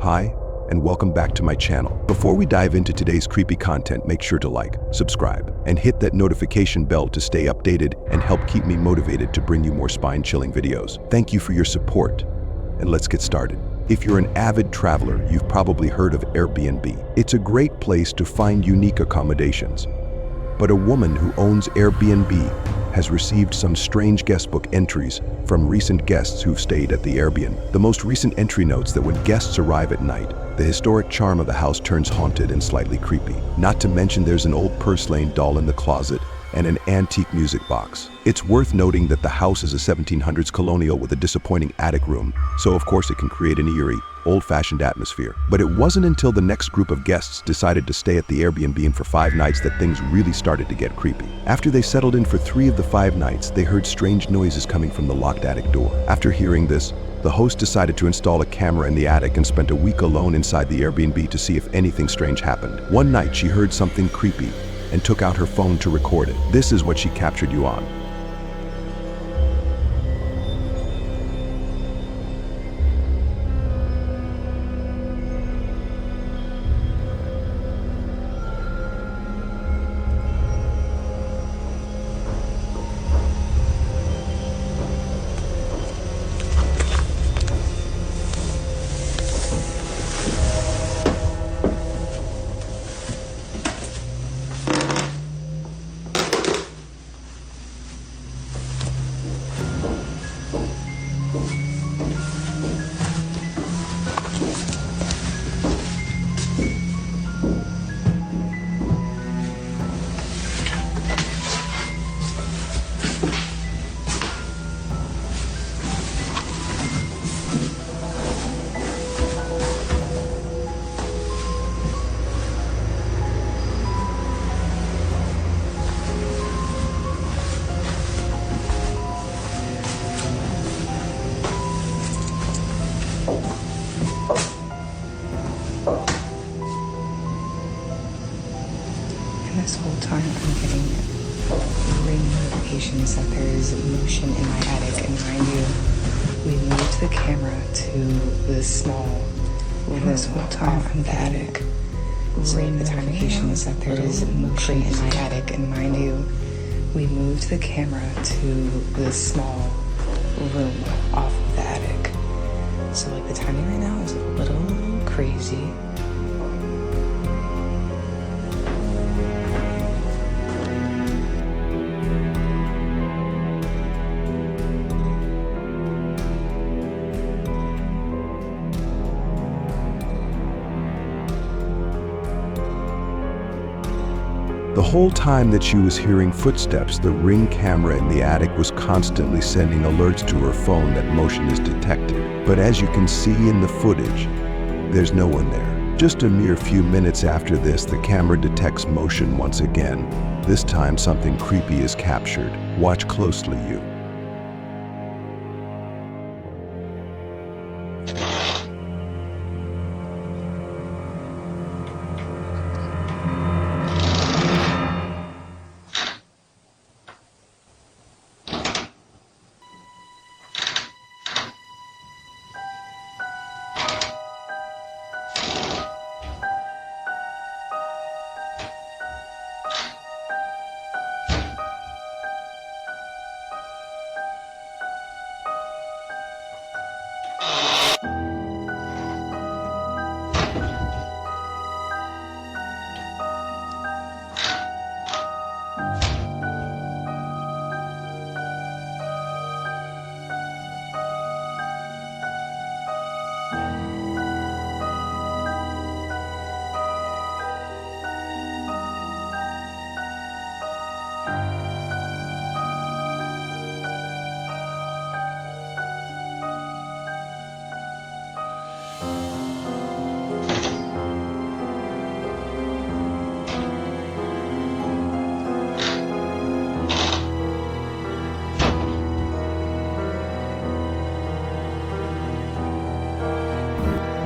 Hi, and welcome back to my channel. Before we dive into today's creepy content, make sure to like, subscribe, and hit that notification bell to stay updated and help keep me motivated to bring you more spine-chilling videos. Thank you for your support, and let's get started. If you're an avid traveler, you've probably heard of Airbnb. It's a great place to find unique accommodations. But a woman who owns Airbnb has received some strange guestbook entries from recent guests who've stayed at the Airbnb. The most recent entry notes that when guests arrive at night, the historic charm of the house turns haunted and slightly creepy. Not to mention there's an old porcelain doll in the closet and an antique music box. It's worth noting that the house is a 1700s colonial with a disappointing attic room, so of course it can create an eerie, old-fashioned atmosphere. But it wasn't until the next group of guests decided to stay at the Airbnb for 5 nights that things really started to get creepy. After they settled in for 3 of the 5 nights, they heard strange noises coming from the locked attic door. After hearing this, the host decided to install a camera in the attic and spent a week alone inside the Airbnb to see if anything strange happened. One night she heard something creepy and took out her phone to record it. This is what she captured you on. This whole time I'm getting ring notifications that there is motion in my attic, and mind you, we moved the camera to the small room this whole time I'm the attic. Ring notifications that there is motion in my attic, and mind you, we moved the camera to the small room off of the attic. So like the timing right now is a little crazy. The whole time that she was hearing footsteps, the Ring camera in the attic was constantly sending alerts to her phone that motion is detected. But as you can see in the footage, there's no one there. Just a mere few minutes after this, the camera detects motion once again. This time something creepy is captured. Watch closely, you.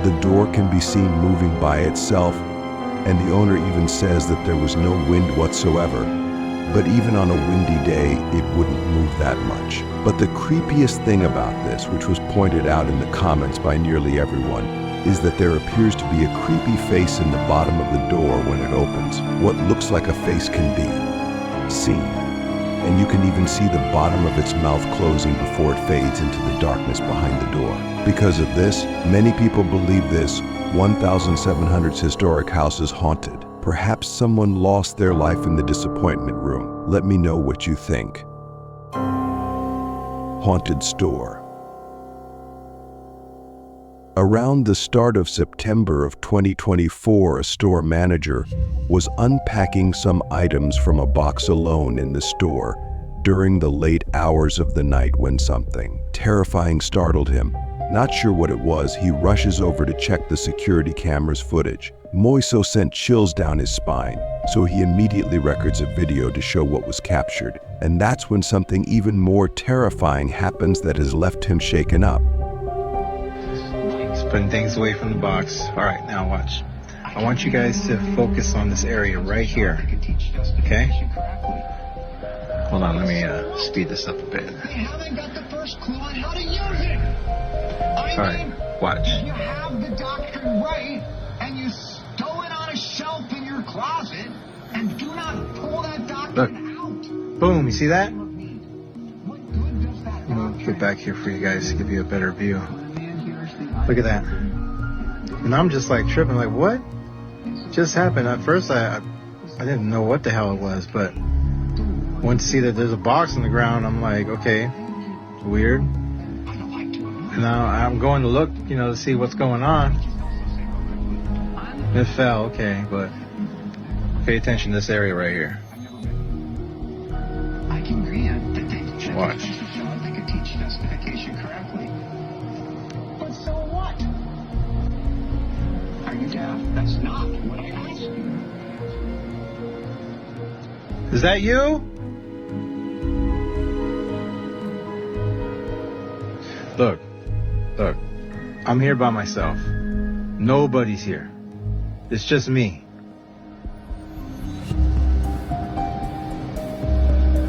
The door can be seen moving by itself, and the owner even says that there was no wind whatsoever. But even on a windy day, it wouldn't move that much. But the creepiest thing about this, which was pointed out in the comments by nearly everyone, is that there appears to be a creepy face in the bottom of the door when it opens. What looks like a face can be seen, and you can even see the bottom of its mouth closing before it fades into the darkness behind the door. Because of this, many people believe this 1,700 historic house is haunted. Perhaps someone lost their life in the disappointment room. Let me know what you think. Haunted store. Around the start of September of 2024, a store manager was unpacking some items from a box alone in the store during the late hours of the night when something terrifying startled him. Not sure what it was, he rushes over to check the security camera's footage. Moiso sent chills down his spine, so he immediately records a video to show what was captured. And that's when something even more terrifying happens that has left him shaken up. Putting things away from the box. All right, now watch. I want you guys to focus on this area right here. Okay? Hold on, let me speed this up a bit. You haven't got the first clue on how to use it. All right, watch. You have the doctrine right, and you stow it on a shelf in your closet, and do not pull that doctrine out. Boom, you see that? What good does that I'm gonna get back here for you guys to give you a better view. Look at that. And I'm just like tripping, like what just happened? At first I didn't know what the hell it was, but once I see that there's a box on the ground, I'm like, okay, weird. And now I'm going to look, to see what's going on. It fell, okay, but pay attention to this area right here. I can grant that they should Watch. show if they could teach justification correctly. But so what? Are you deaf? That's not what I asked you. Is that you? Look, I'm here by myself. Nobody's here. It's just me.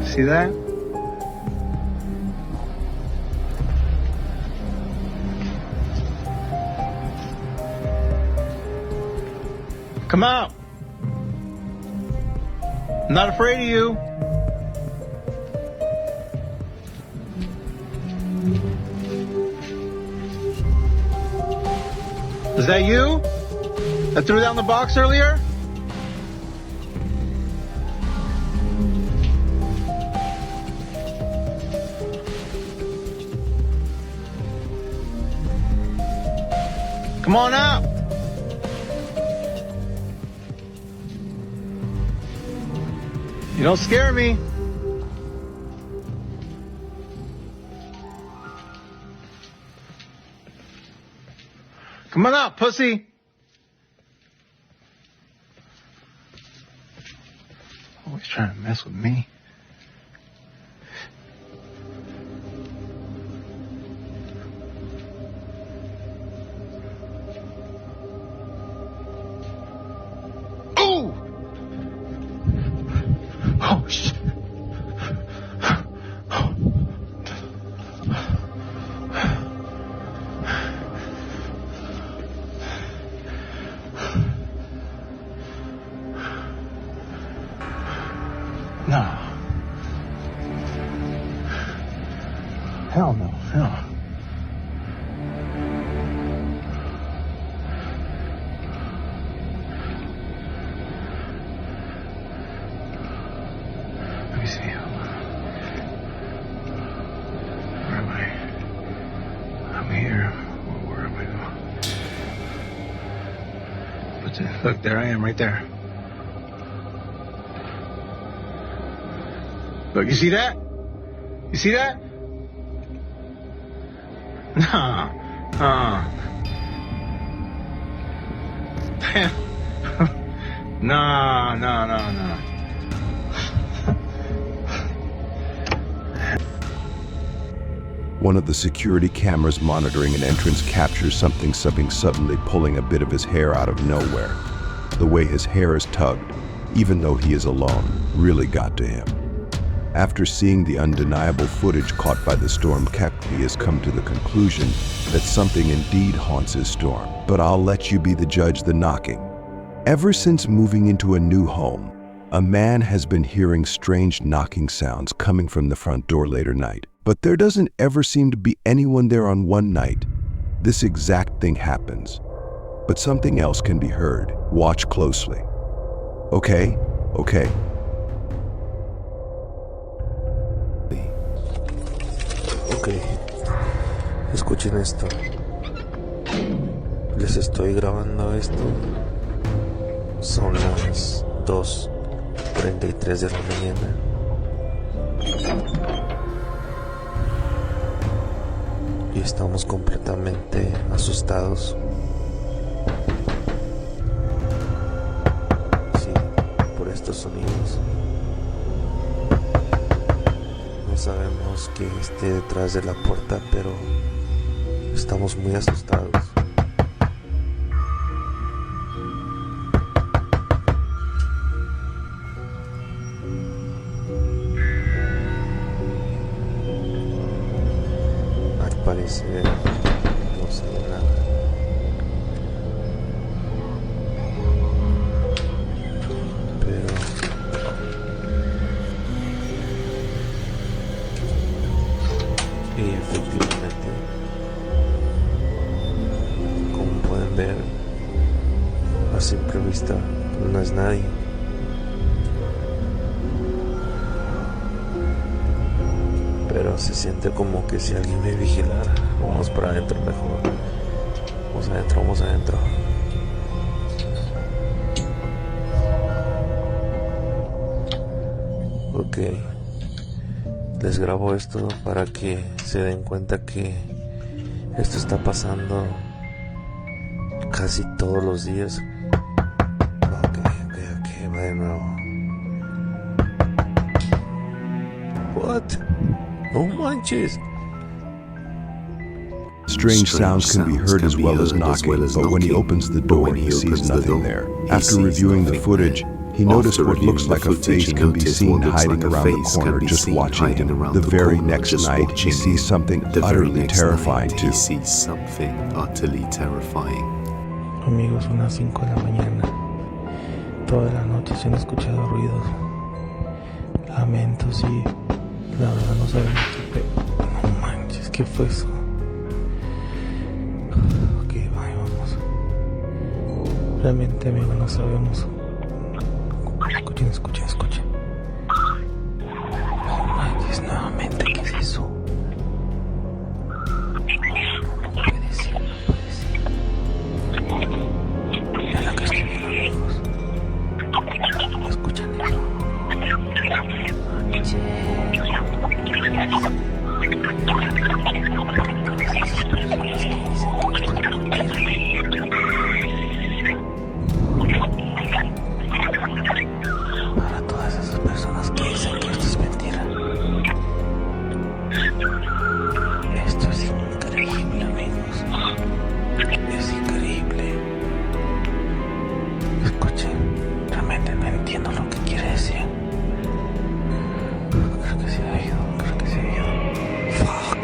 See that? Come out. I'm not afraid of you. Is that you? That threw down the box earlier? Come on out. You don't scare me. Come on out, pussy. Always trying to mess with me. Ooh! Oh, shit. No. Hell no. Hell. Let me see. Where am I? I'm here. Where am I going? What's it? Look, there I am, right there. Look, you see that? You see that? Nah. No. One of the security cameras monitoring an entrance captures something suddenly pulling a bit of his hair out of nowhere. The way his hair is tugged, even though he is alone, really got to him. After seeing the undeniable footage caught by the storm, Kekli has come to the conclusion that something indeed haunts his storm. But I'll let you be the judge. The knocking. Ever since moving into a new home, a man has been hearing strange knocking sounds coming from the front door later night. But there doesn't ever seem to be anyone there on one night. This exact thing happens. But something else can be heard. Watch closely. Okay? Ok, escuchen esto. Les estoy grabando esto. Son las 2:33 de la mañana. Y estamos completamente asustados. Sí, por estos sonidos. No sabemos quién esté detrás de la puerta, pero estamos muy asustados. Al parecer no se ve nada. Pero y efectivamente, como pueden ver, a simple vista no es nadie. Pero se siente como que si alguien me vigilara. Vamos para adentro mejor. Vamos adentro. Ok. Les grabo esto para que se den cuenta que esto está pasando casi todos los días. Ok, va de nuevo. What? No manches. Strange sounds can be heard as well as knocking, but when he opens the door, he sees nothing there. After reviewing the footage, he noticed what looks like a face can be seen hiding around the corner just watching him. The very next night, he sees something utterly terrifying too. Amigos, son las 5 de la mañana. Toda la noche se han escuchado ruidos, lamentos y la verdad no sabemos qué no manches, ¿qué fue eso? Ok, vamos. Realmente, amigos, no sabemos. Escuchen. No manches, nuevamente, ¿qué es eso? No puede ser. Mira la que estoy viendo, amigos. ¿Escuchan eso? Para todas esas personas que dicen que esto es mentira, esto es increíble, amigos. Es increíble. Escuchen, realmente no entiendo lo que quiere decir. Creo que se ha ido. Fuck.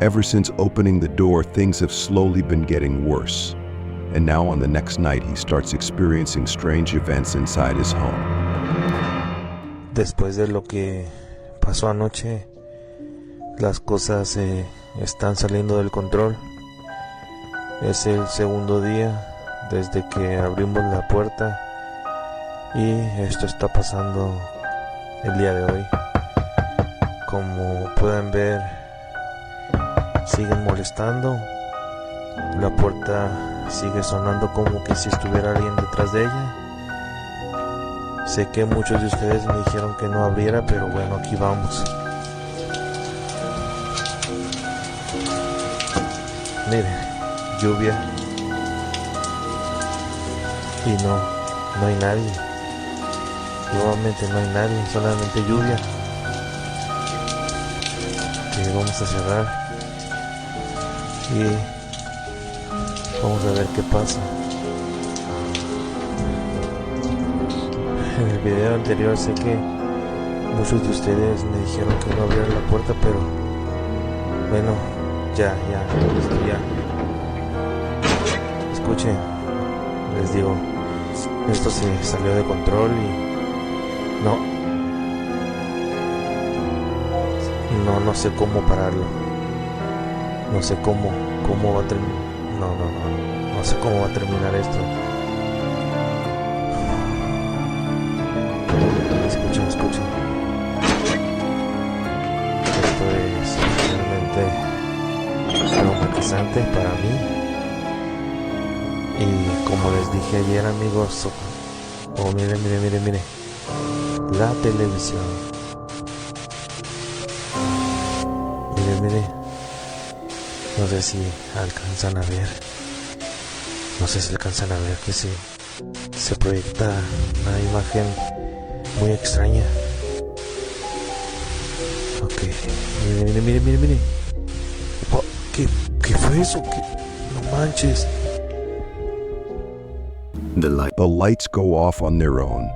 Ever since opening the door, things have slowly been getting worse. And now on the next night, he starts experiencing strange events inside his home. Después de lo que pasó anoche, las cosas están saliendo del control. Es el segundo día desde que abrimos la puerta y esto está pasando el día de hoy. Como pueden ver, siguen molestando. La puerta sigue sonando como que si estuviera alguien detrás de ella. Sé que muchos de ustedes me dijeron que no abriera, pero bueno, aquí vamos. Miren, lluvia. Y no hay nadie. Nuevamente no hay nadie, solamente lluvia. Que vamos a cerrar y vamos a ver qué pasa. En el video anterior sé que muchos de ustedes me dijeron que no abriera la puerta, pero bueno, ya. Escuchen, les digo, esto se salió de control y no sé cómo pararlo. No sé cómo va a terminar. No sé cómo va a terminar esto. Escuchen. Esto es realmente traumatizante para mí. Y como les dije ayer, amigos, mire, la televisión. Mire, no sé si alcanzan a ver. Que se proyecta una imagen muy extraña. Ok, mire. Oh, ¿qué fue eso? No manches. The lights go off on their own,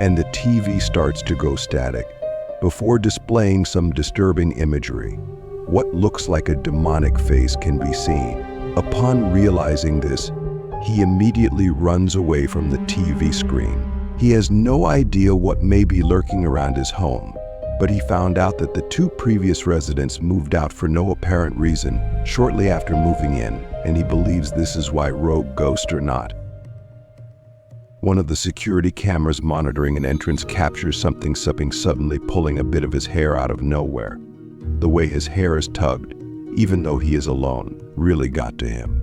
and the TV starts to go static, before displaying some disturbing imagery. What looks like a demonic face can be seen. Upon realizing this, he immediately runs away from the TV screen. He has no idea what may be lurking around his home, but he found out that the two previous residents moved out for no apparent reason shortly after moving in, and he believes this is why, rogue ghost or not. One of the security cameras monitoring an entrance captures something suddenly pulling a bit of his hair out of nowhere. The way his hair is tugged, even though he is alone, really got to him.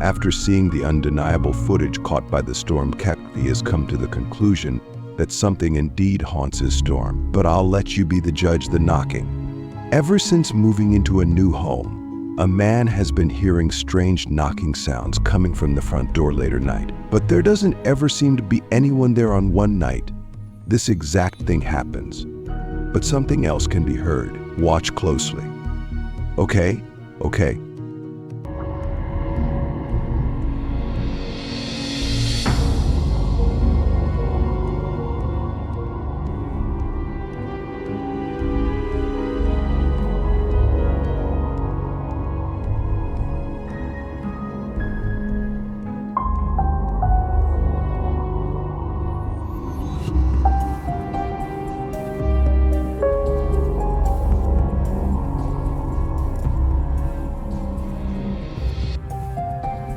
After seeing the undeniable footage caught by the storm captain, he has come to the conclusion that something indeed haunts his storm. But I'll let you be the judge. The knocking. Ever since moving into a new home, a man has been hearing strange knocking sounds coming from the front door late at night. But there doesn't ever seem to be anyone there on one night. This exact thing happens. But something else can be heard. Watch closely. Okay?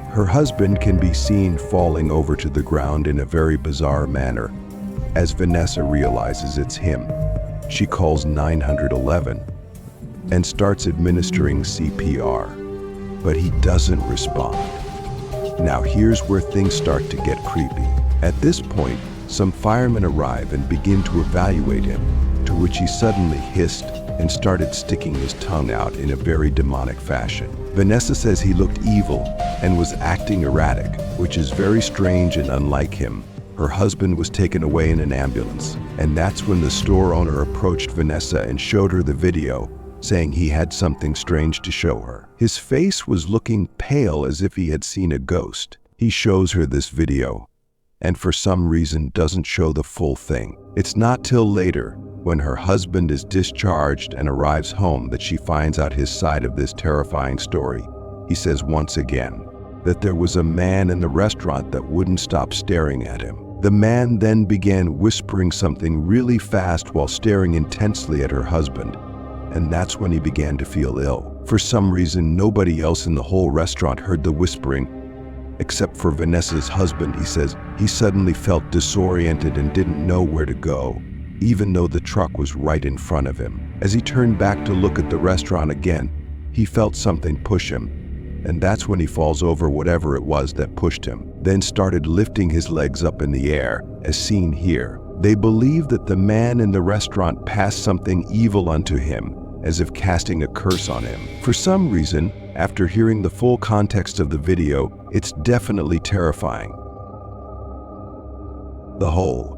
Her husband can be seen falling over to the ground in a very bizarre manner. As Vanessa realizes it's him, she calls 911 and starts administering CPR, but he doesn't respond. Now here's where things start to get creepy. At this point, some firemen arrive and begin to evaluate him, to which he suddenly hissed and started sticking his tongue out in a very demonic fashion. Vanessa says he looked evil and was acting erratic, which is very strange and unlike him. Her husband was taken away in an ambulance, and that's when the store owner approached Vanessa and showed her the video, saying he had something strange to show her. His face was looking pale as if he had seen a ghost. He shows her this video, and for some reason doesn't show the full thing. It's not till later, when her husband is discharged and arrives home, that she finds out his side of this terrifying story. He says once again that there was a man in the restaurant that wouldn't stop staring at him. The man then began whispering something really fast while staring intensely at her husband, and that's when he began to feel ill. For some reason, nobody else in the whole restaurant heard the whispering, except for Vanessa's husband. He says he suddenly felt disoriented and didn't know where to go, even though the truck was right in front of him. As he turned back to look at the restaurant again, he felt something push him, and that's when he falls over whatever it was that pushed him, then started lifting his legs up in the air, as seen here. They believe that the man in the restaurant passed something evil unto him, as if casting a curse on him. For some reason, after hearing the full context of the video, it's definitely terrifying. The Hole.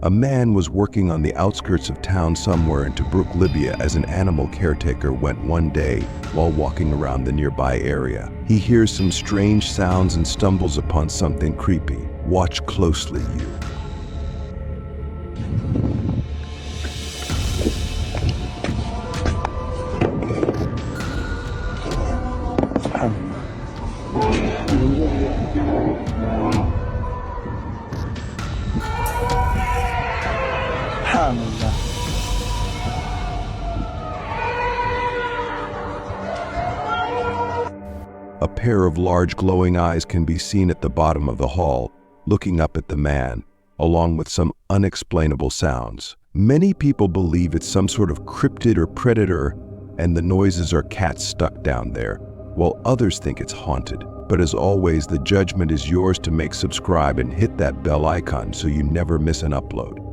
A man was working on the outskirts of town somewhere in Tobruk, Libya, as an animal caretaker went one day while walking around the nearby area. He hears some strange sounds and stumbles upon something creepy. Watch closely, you. A pair of large glowing eyes can be seen at the bottom of the hall, looking up at the man, along with some unexplainable sounds. Many people believe it's some sort of cryptid or predator, and the noises are cats stuck down there, while others think it's haunted. But as always, the judgment is yours to make. Subscribe and hit that bell icon so you never miss an upload.